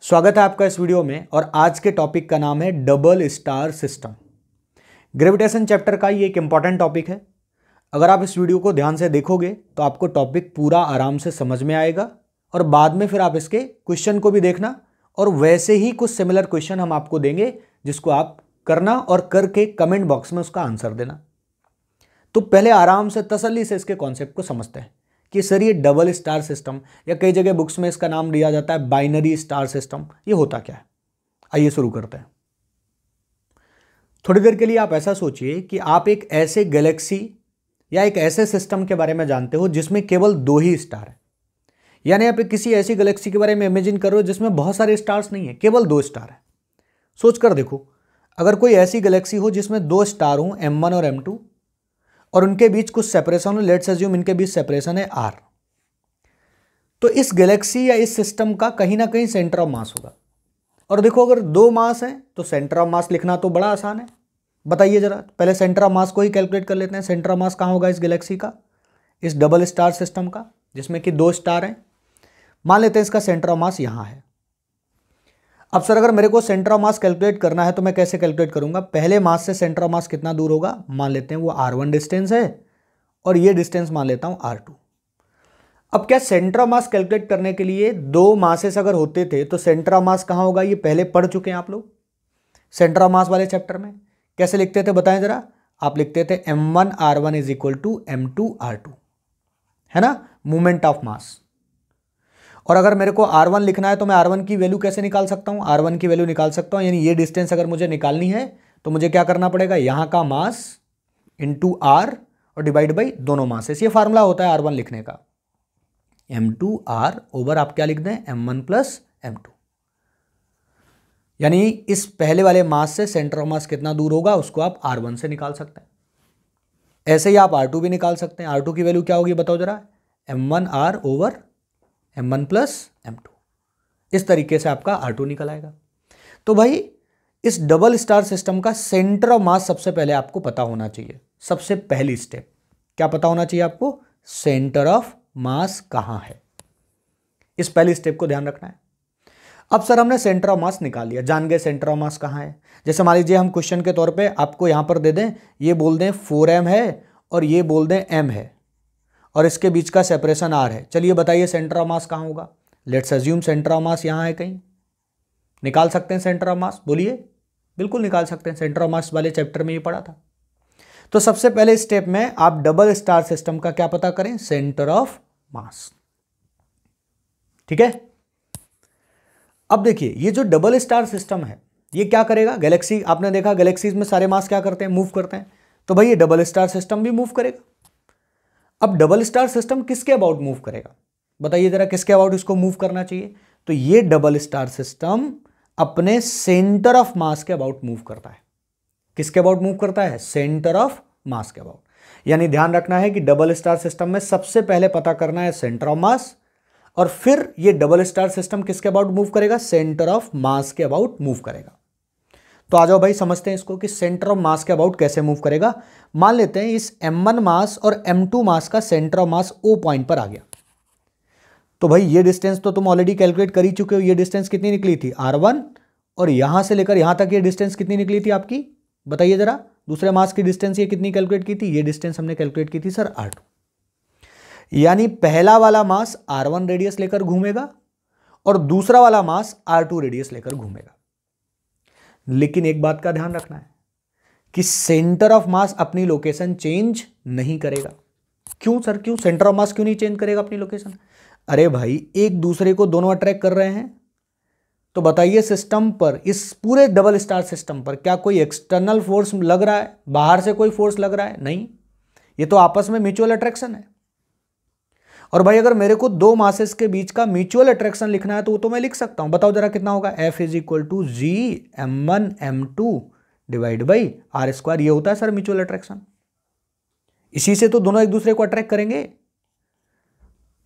स्वागत है आपका इस वीडियो में। और आज के टॉपिक का नाम है double star system. Gravitation chapter का ये एक इंपॉर्टेंट टॉपिक है। अगर आप इस वीडियो को ध्यान से देखोगे तो आपको टॉपिक पूरा आराम से समझ में आएगा और बाद में फिर आप इसके क्वेश्चन को भी देखना और वैसे ही कुछ सिमिलर क्वेश्चन हम आपको देंगे जिसको आप करना और करके कमेंट बॉक्स में उसका आंसर देना। तो पहले आराम से तसल्ली से इसके कॉन्सेप्ट को समझते हैं कि सर ये डबल स्टार सिस्टम या कई जगह बुक्स में इसका नाम दिया जाता है बाइनरी स्टार सिस्टम, ये होता क्या है। आइए शुरू करते हैं। थोड़ी देर के लिए आप ऐसा सोचिए कि आप एक ऐसे गैलेक्सी या एक ऐसे सिस्टम के बारे में जानते हो जिसमें केवल 2 ही स्टार है। यानी आप किसी ऐसी गैलेक्सी के बारे में इमेजिन कर रहे हो जिसमें बहुत सारे स्टार्स नहीं है, केवल 2 स्टार है। सोच कर देखो, अगर कोई ऐसी गैलेक्सी हो जिसमें 2 स्टार हो M1 और M2 और उनके बीच कुछ सेपरेशन हो, लेट्स अज्यूम इनके बीच सेपरेशन है R, तो इस गैलेक्सी या इस सिस्टम का कहीं ना कहीं सेंटर ऑफ मास होगा। और देखो अगर 2 मास है तो सेंटर ऑफ मास लिखना तो बड़ा आसान है। बताइए जरा, पहले सेंटर ऑफ मास को ही कैलकुलेट कर लेते हैं। सेंटर ऑफ मास कहाँ होगा इस गैलेक्सी का, इस डबल स्टार सिस्टम का जिसमें कि 2 स्टार हैं। मान लेते हैं इसका सेंटर ऑफ मास यहाँ है। अब सर अगर मेरे को सेंटर ऑफ मास कैलकुलेट करना है तो मैं कैसे कैलकुलेट करूंगा? पहले मास से सेंटर ऑफ मास कितना दूर होगा, मान लेते हैं वो R1 डिस्टेंस है और ये डिस्टेंस मान लेता हूं R2। अब क्या सेंटर ऑफ मास कैलकुलेट करने के लिए 2 मासेस अगर होते थे तो सेंटर ऑफ मास कहां होगा, ये पहले पढ़ चुके हैं आप लोग सेंटर ऑफ मास वाले चैप्टर में। कैसे लिखते थे बताएं जरा? आप लिखते थे M1 R1 is equal to M2 R2, है ना, मूवमेंट ऑफ मास। और अगर मेरे को R1 लिखना है तो मैं R1 की वैल्यू कैसे निकाल सकता हूं? R1 की वैल्यू निकाल सकता हूं, यानी ये डिस्टेंस अगर मुझे निकालनी है तो मुझे क्या करना पड़ेगा, यहां का मास इंटू R और डिवाइड बाई दोनों मासेस। ये फार्मूला होता है R1 लिखने का, M2R ओवर आप क्या लिख दें M1 प्लस M2। यानी इस पहले वाले मास से सेंटर ऑफ मास कितना दूर होगा उसको आप R1 से निकाल सकते हैं। ऐसे ही आप R2 भी निकाल सकते हैं। R2 की वैल्यू क्या होगी बताओ जरा, M1R over M1 plus M2। इस तरीके से आपका R2 निकल आएगा। तो भाई इस डबल स्टार सिस्टम का सेंटर ऑफ मास सबसे पहले आपको पता होना चाहिए। सबसे पहली स्टेप क्या पता होना चाहिए आपको, सेंटर ऑफ मास कहां है। इस पहली स्टेप को ध्यान रखना है। अब सर हमने सेंटर ऑफ मास निकाल लिया, जान गए सेंटर ऑफ मास कहां है। जैसे मान लीजिए हम क्वेश्चन के तौर पे आपको यहां पर दे दें, ये बोल दें 4m है और ये बोल दें m है और इसके बीच का सेपरेशन R है। चलिए बताइए सेंटर ऑफ मास कहाँ होगा। Let's assume centre of mass यहाँ है कहीं। निकाल सकते हैं सेंटर ऑफ मास? बोलिए, बिल्कुल निकाल सकते हैं। सेंटर ऑफ मास वाले चैप्टर में ये पढ़ा था। तो सबसे पहले स्टेप में आप डबल स्टार सिस्टम का क्या पता करें, सेंटर ऑफ मास। ठीक है। अब देखिए ये जो डबल स्टार सिस्टम है ये क्या करेगा, गैलेक्सी आपने देखा गैलेक्सीज में सारे मास क्या करते हैं, मूव करते हैं। तो भाई ये डबल स्टार सिस्टम भी मूव करेगा। अब डबल स्टार सिस्टम किसके अबाउट मूव करेगा बताइए जरा, किसके अबाउट इसको मूव करना चाहिए? तो ये डबल स्टार सिस्टम अपने सेंटर ऑफ मास के अबाउट मूव करता है। किसके अबाउट मूव करता है, सेंटर ऑफ मास के अबाउट। यानी ध्यान रखना है कि डबल स्टार सिस्टम में सबसे पहले पता करना है सेंटर ऑफ मास और फिर ये डबल स्टार सिस्टम किसके अबाउट मूव करेगा, सेंटर ऑफ मास के अबाउट मूव करेगा। तो आ जाओ भाई समझते हैं इसको कि सेंटर ऑफ मास के अबाउट कैसे मूव करेगा। मान लेते हैं इस M1 मास और M2 मास का centre of mass O point पर आ गया। तो भाई ये डिस्टेंस तो तुम ऑलरेडी कैलकुलेट कर ही चुके हो। ये डिस्टेंस कितनी निकली थी, R1, और यहां से लेकर यहां तक ये डिस्टेंस कितनी निकली थी आपकी, बताइए जरा। दूसरे मास की डिस्टेंस ये कितनी कैलकुलेट की थी, ये डिस्टेंस हमने कैलकुलेट की थी सर R2। यानी पहला वाला मास R1 रेडियस लेकर घूमेगा और दूसरा वाला मास R2 रेडियस लेकर घूमेगा। लेकिन एक बात का ध्यान रखना है कि सेंटर ऑफ मास अपनी लोकेशन चेंज नहीं करेगा। क्यों सर, क्यों सेंटर ऑफ मास क्यों नहीं चेंज करेगा अपनी लोकेशन? अरे भाई एक दूसरे को दोनों अट्रैक्ट कर रहे हैं। तो बताइए सिस्टम पर, इस पूरे डबल स्टार सिस्टम पर क्या कोई एक्सटर्नल फोर्स लग रहा है, बाहर से कोई फोर्स लग रहा है? नहीं, ये तो आपस में म्यूचुअल अट्रैक्शन है। और भाई अगर मेरे को 2 मासेस के बीच का म्यूचुअल अट्रैक्शन लिखना है तो वो तो मैं लिख सकता हूं। बताओ जरा कितना होगा, F is equal to G M1 M2 divide by R square. ये होता है सर म्यूचुअल अट्रैक्शन। इसी से तो दोनों एक दूसरे को अट्रैक्ट करेंगे।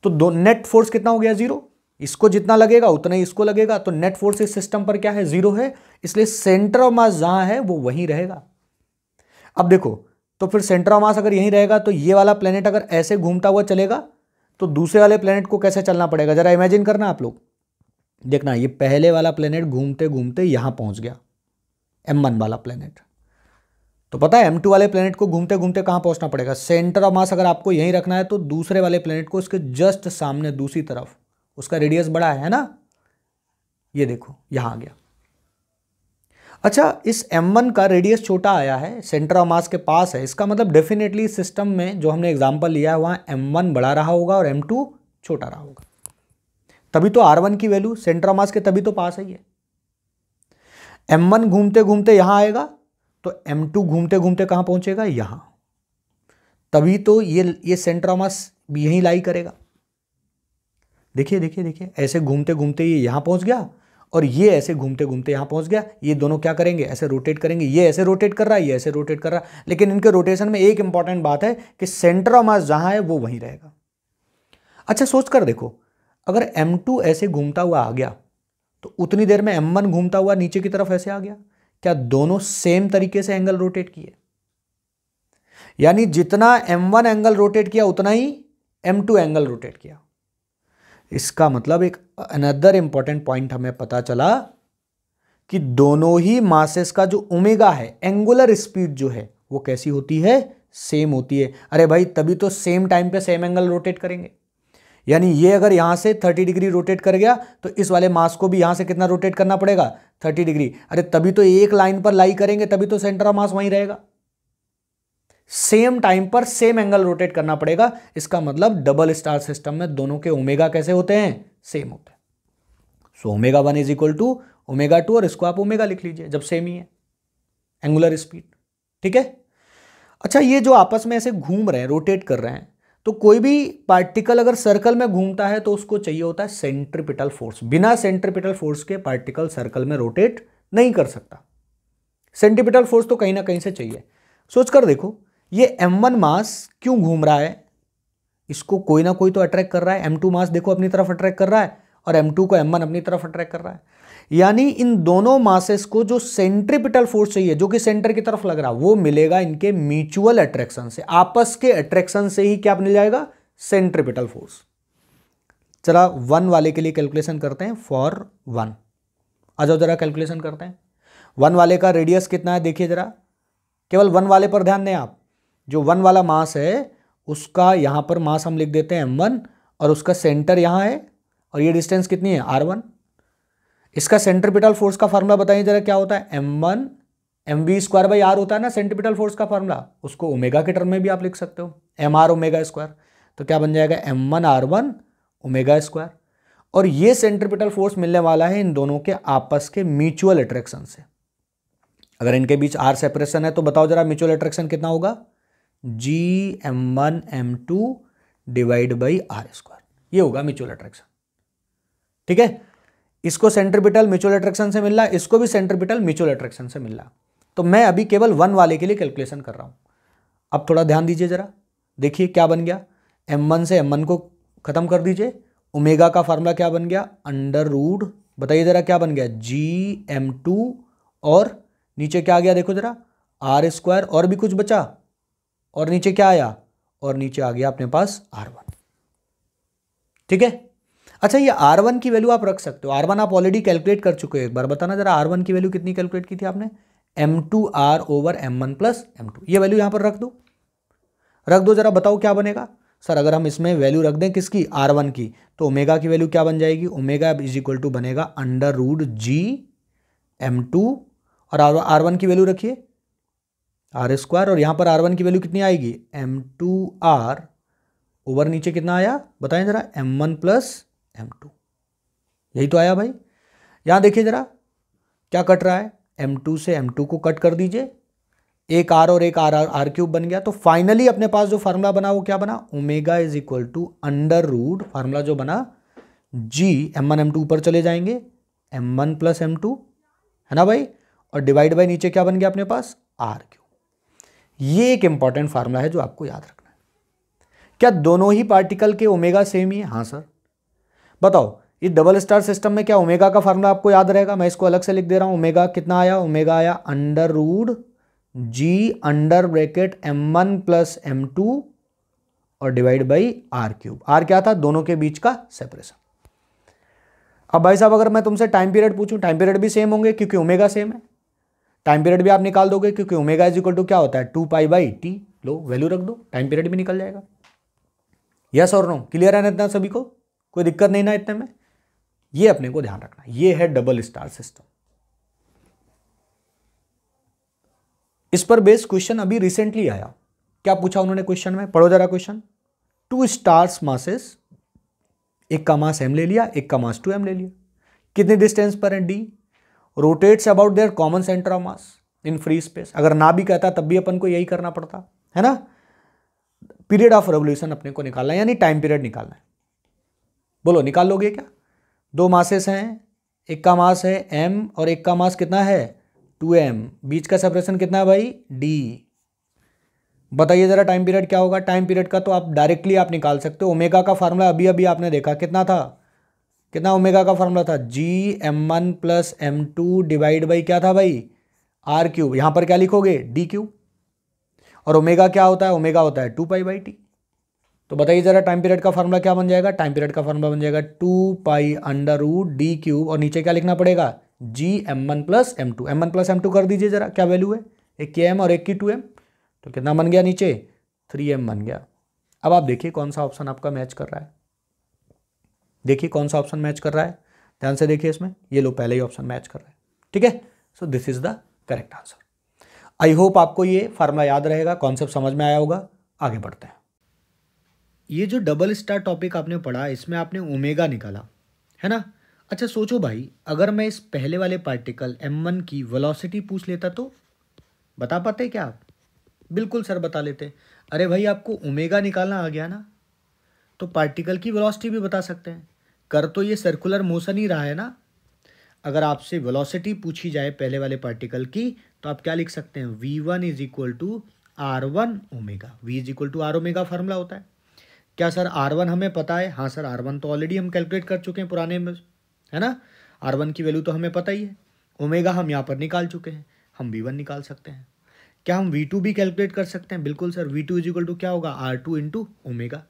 तो दो नेट फोर्स कितना हो गया, 0। इसको जितना लगेगा उतना ही इसको लगेगा। तो नेट फोर्स इस सिस्टम पर क्या है, 0 है। इसलिए सेंटर ऑफ मास जहां है वो वहीं रहेगा। अब देखो, तो फिर सेंटर ऑफ मास अगर यहीं रहेगा तो ये वाला प्लेनेट अगर ऐसे घूमता हुआ चलेगा तो दूसरे वाले प्लेनेट को कैसे चलना पड़ेगा, जरा इमेजिन करना आप लोग। देखना ये पहले वाला प्लेनेट घूमते घूमते यहां पहुंच गया, M1 वाला प्लेनेट। तो पता है M2 वाले प्लेनेट को घूमते घूमते कहां पहुंचना पड़ेगा? सेंटर ऑफ मास अगर आपको यहीं रखना है तो दूसरे वाले प्लेनेट को उसके जस्ट सामने दूसरी तरफ, उसका रेडियस बड़ा है ना, ये देखो यहां आ गया। अच्छा, इस M1 का रेडियस छोटा आया है, सेंटर ऑफ मास के पास है, इसका मतलब डेफिनेटली सिस्टम में जो हमने एग्जांपल लिया है वहां M1 बड़ा रहा होगा और M2 छोटा रहा होगा। तभी तो R1 की वैल्यू सेंटर ऑफ मास के तभी तो पास है। ये M1 घूमते घूमते यहां आएगा तो M2 घूमते घूमते कहां पहुंचेगा? यहां। तभी तो ये सेंटर ऑफ मास भी यहीं लाई करेगा। देखिए देखिए देखिए, ऐसे घूमते घूमते ये यहां पहुंच गया और ये ऐसे घूमते घूमते यहां पहुंच गया। ये दोनों क्या करेंगे? ऐसे रोटेट करेंगे। ये ऐसे रोटेट कर रहा है, ये ऐसे रोटेट कर रहा है, लेकिन इनके रोटेशन में एक इंपॉर्टेंट बात है कि सेंटर ऑफ मास जहां है वो वहीं रहेगा। अच्छा सोच कर देखो, अगर M2 ऐसे घूमता हुआ आ गया तो उतनी देर में M1 घूमता हुआ नीचे की तरफ ऐसे आ गया, क्या दोनों सेम तरीके से एंगल रोटेट किए? यानी जितना M1 एंगल रोटेट किया उतना ही M2 एंगल रोटेट किया। इसका मतलब एक अनदर इंपॉर्टेंट पॉइंट हमें पता चला कि दोनों ही मासेस का जो ओमेगा है, एंगुलर स्पीड जो है वो कैसी होती है? सेम होती है। अरे भाई तभी तो सेम टाइम पे सेम एंगल रोटेट करेंगे। यानी ये अगर यहां से 30 डिग्री रोटेट कर गया तो इस वाले मास को भी यहां से कितना रोटेट करना पड़ेगा? 30 डिग्री। अरे तभी तो एक लाइन पर लाई करेंगे, तभी तो सेंटर ऑफ मास वहीं रहेगा। सेम टाइम पर सेम एंगल रोटेट करना पड़ेगा। इसका मतलब डबल स्टार सिस्टम में दोनों के ओमेगा कैसे होते हैं? सेम होते हैं। सो ω1 इज इक्वल टू ω2 और इसको आप ओमेगा लिख लीजिए जब सेम ही है एंगुलर स्पीड। ठीक है। अच्छा, ये जो आपस में ऐसे घूम रहे हैं, रोटेट कर रहे हैं, तो कोई भी पार्टिकल अगर सर्कल में घूमता है तो उसको चाहिए होता है सेंट्रीपिटल फोर्स। बिना सेंट्रीपिटल फोर्स के पार्टिकल सर्कल में रोटेट नहीं कर सकता। सेंट्रीपिटल फोर्स तो कहीं ना कहीं से चाहिए। सोचकर देखो, ये M1 मास क्यों घूम रहा है? इसको कोई ना कोई तो अट्रैक्ट कर रहा है। M2 मास देखो अपनी तरफ अट्रैक्ट कर रहा है और M2 को M1 अपनी तरफ अट्रैक्ट कर रहा है। यानी इन दोनों मासेस को जो सेंट्रीपिटल फोर्स चाहिए, जो कि सेंटर की तरफ लग रहा है, वो मिलेगा इनके म्यूचुअल अट्रैक्शन से। आपस के अट्रैक्शन से ही क्या मिल जाएगा? Centripetal force. चला 1 वाले के लिए कैलकुलेशन करते हैं। फॉर 1 आ जाओ जरा कैलकुलेशन करते हैं। 1 वाले का रेडियस कितना है देखिए जरा, केवल 1 वाले पर ध्यान दें आप। जो 1 वाला मास है उसका यहां पर मास हम लिख देते हैं M1 और उसका सेंटर यहां है और ये डिस्टेंस कितनी है? R1। इसका सेंट्रीपिटल फोर्स का फार्मूला बताइए जरा क्या होता है? M1 mv²/r होता है ना सेंट्रीपिटल फोर्स का फार्मूला। उसको ओमेगा के टर्म में भी आप लिख सकते हो, mr ओमेगा स्क्वायर। तो क्या बन जाएगा? M1r1 omega square. और ये सेंट्रीपिटल फोर्स मिलने वाला है इन दोनों के आपस के म्यूचुअल अट्रैक्शन से। अगर इनके बीच r सेपरेशन है तो बताओ जरा म्यूचुअल अट्रैक्शन कितना होगा? Gm1m2 divide by r²। ये होगा म्यूचुअल अट्रैक्शन। ठीक है। इसको सेंट्रीपिटल म्यूचुअल अट्रैक्शन से मिल रहा है, इसको भी सेंट्रीपिटल म्यूचुअल अट्रैक्शन से मिल रहा है। तो मैं अभी केवल 1 वाले के लिए कैलकुलेशन कर रहा हूं। अब थोड़ा ध्यान दीजिए जरा, देखिए क्या बन गया। M1 से M1 को खत्म कर दीजिए। ओमेगा का फार्मूला क्या बन गया? √, बताइए जरा क्या बन गया? Gm2 और नीचे क्या आ गया देखो जरा? r²। और भी कुछ बचा और नीचे क्या आया? और नीचे आ गया अपने पास R1। ठीक है। अच्छा, ये R1 की वैल्यू आप रख सकते हो। R1 आप ऑलरेडी कैलकुलेट कर चुके हो। एक बार बताना जरा R1 की वैल्यू कितनी कैलकुलेट की थी आपने? M2r/M1 + M2। ये वैल्यू यहां पर रख दो जरा, बताओ क्या बनेगा? सर अगर हम इसमें वैल्यू रख दें किसकी? R1 की, तो ओमेगा की वैल्यू क्या बन जाएगी? ओमेगा इज इक्वल टू बनेगा √Gm2 और R1 की वैल्यू रखिए r² और यहां पर R1 की वैल्यू कितनी आएगी? M2r ओवर नीचे कितना आया बताएं जरा? M1 + M2। यही तो आया भाई। यहां देखिए जरा क्या कट रहा है? M2 से M2 को कट कर दीजिए, एक r और एक r³ बन गया। तो फाइनली अपने पास जो फार्मूला बना वो क्या बना? Omega is equal to √, formula जो बना G, M1 M2 ऊपर चले जाएंगे, M1 + M2 है ना भाई, और डिवाइड बाई नीचे क्या बन गया अपने पास? r³। ये एक इंपॉर्टेंट फार्मूला है जो आपको याद रखना है। क्या दोनों ही पार्टिकल के ओमेगा सेम ही है? हाँ सर। बताओ इस डबल स्टार सिस्टम में क्या ओमेगा का फार्मूला आपको याद रहेगा? मैं इसको अलग से लिख दे रहा हूं। ओमेगा कितना आया? ओमेगा आया √G M1 + M2 और डिवाइड बाई r³। r क्या था? दोनों के बीच का सेपरेशन। अब भाई साहब अगर मैं तुमसे टाइम पीरियड पूछूं, टाइम पीरियड भी सेम होंगे क्योंकि ओमेगा सेम है। टाइम पीरियड भी आप निकाल दोगे क्योंकि ओमेगा इज इक्वल टू क्या होता है 2π/t। लो वैल्यू रख दो, टाइम पीरियड भी निकल जाएगा। यस और नो, क्लियर है ना इतना सभी को? कोई दिक्कत नहीं ना इतने में? ये अपने को ध्यान रखना, ये है डबल स्टार सिस्टम। इस पर बेस्ड क्वेश्चन अभी रिसेंटली आया। क्या पूछा उन्होंने क्वेश्चन में, पढ़ो जरा क्वेश्चन। 2 स्टार्स मासेस, एक का मास m ले लिया, एक का मास 2m ले लिया। कितने डिस्टेंस पर है d, rotates about their common centre of mass in free space. अगर ना भी कहता तब भी अपन को यही करना पड़ता है ना। पीरियड ऑफ रेवोल्यूशन अपने को निकालना है, यानी टाइम पीरियड निकालना है। बोलो निकाल लोगे क्या? दो मासेस हैं, एक का मास है m और एक का मास कितना है 2m, बीच का सेपरेशन कितना है भाई d। बताइए जरा टाइम पीरियड क्या होगा? टाइम पीरियड का तो आप डायरेक्टली आप निकाल सकते हो। ओमेगा का फार्मूला अभी अभी आपने देखा कितना था, कितना ओमेगा का फार्मूला था Gm1 + m2 डिवाइड बाई क्या था भाई r³। यहां पर क्या लिखोगे d³। और ओमेगा क्या होता है? ओमेगा होता है 2π/t। तो बताइए जरा टाइम पीरियड का फार्मूला क्या बन जाएगा? टाइम पीरियड का फार्मूला बन जाएगा 2π√d³ और नीचे क्या लिखना पड़ेगा Gm1 + m2। m1 + m2 कर दीजिए जरा, क्या वैल्यू है? एक की m और एक की 2m, तो कितना बन गया नीचे 3m बन गया। अब आप देखिए कौन सा ऑप्शन आपका मैच कर रहा है। देखिए कौन सा ऑप्शन मैच कर रहा है, ध्यान से देखिए इसमें। ये लो पहले ही ऑप्शन मैच कर रहा है, ठीक है। So this is the correct answer. I hope आपको ये फार्मूला याद रहेगा, कॉन्सेप्ट समझ में आया होगा। आगे बढ़ते हैं। ये जो डबल स्टार टॉपिक आपने पढ़ा, इसमें आपने ओमेगा निकाला है ना। अच्छा सोचो भाई, अगर मैं इस पहले वाले पार्टिकल m1 की वेलोसिटी पूछ लेता तो बता पाते क्या आप? बिल्कुल सर बता लेते। अरे भाई आपको ओमेगा निकालना आ गया ना, तो पार्टिकल की वेलोसिटी भी बता सकते हैं। कर तो ये सर्कुलर मोशन ही रहा है ना। अगर आपसे वेलोसिटी पूछी जाए पहले वाले पार्टिकल की, तो आप क्या लिख सकते हैं v1 = r1 omega. v = r omega formula होता है। क्या सर r1 हमें पता है? हाँ सर r1 तो ऑलरेडी हम कैलकुलेट कर चुके हैं पुराने में, है ना। r1 की वैल्यू तो हमें पता ही है। ओमेगा हम यहाँ पर निकाल चुके हैं, हम v1 निकाल सकते हैं। क्या हम v2 भी कैलकुलेट कर सकते हैं? बिल्कुल सर, v2 = क्या होगा r2 × ओमेगा।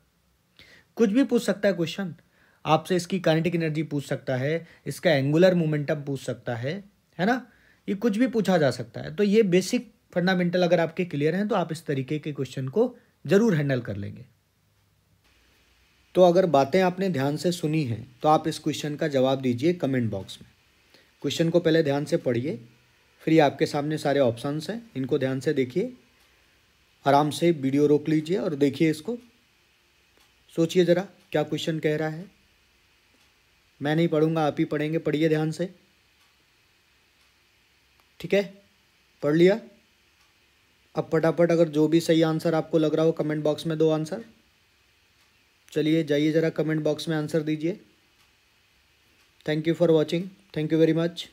कुछ भी पूछ सकता है क्वेश्चन आपसे, इसकी काइनेटिक एनर्जी पूछ सकता है, इसका एंगुलर मोमेंटम पूछ सकता है ना। ये कुछ भी पूछा जा सकता है। तो ये बेसिक फंडामेंटल अगर आपके क्लियर हैं तो आप इस तरीके के क्वेश्चन को जरूर हैंडल कर लेंगे। तो अगर बातें आपने ध्यान से सुनी हैं तो आप इस क्वेश्चन का जवाब दीजिए कमेंट बॉक्स में। क्वेश्चन को पहले ध्यान से पढ़िए, फिर ये आपके सामने सारे ऑप्शंस हैं, इनको ध्यान से देखिए। आराम से वीडियो रोक लीजिए और देखिए इसको, सोचिए ज़रा क्या क्वेश्चन कह रहा है। मैं नहीं पढ़ूंगा, आप ही पढ़ेंगे, पढ़िए ध्यान से, ठीक है। पढ़ लिया? अब फटाफट अगर जो भी सही आंसर आपको लग रहा हो कमेंट बॉक्स में दो आंसर। चलिए जाइए ज़रा कमेंट बॉक्स में आंसर दीजिए। Thank you for watching, thank you very much.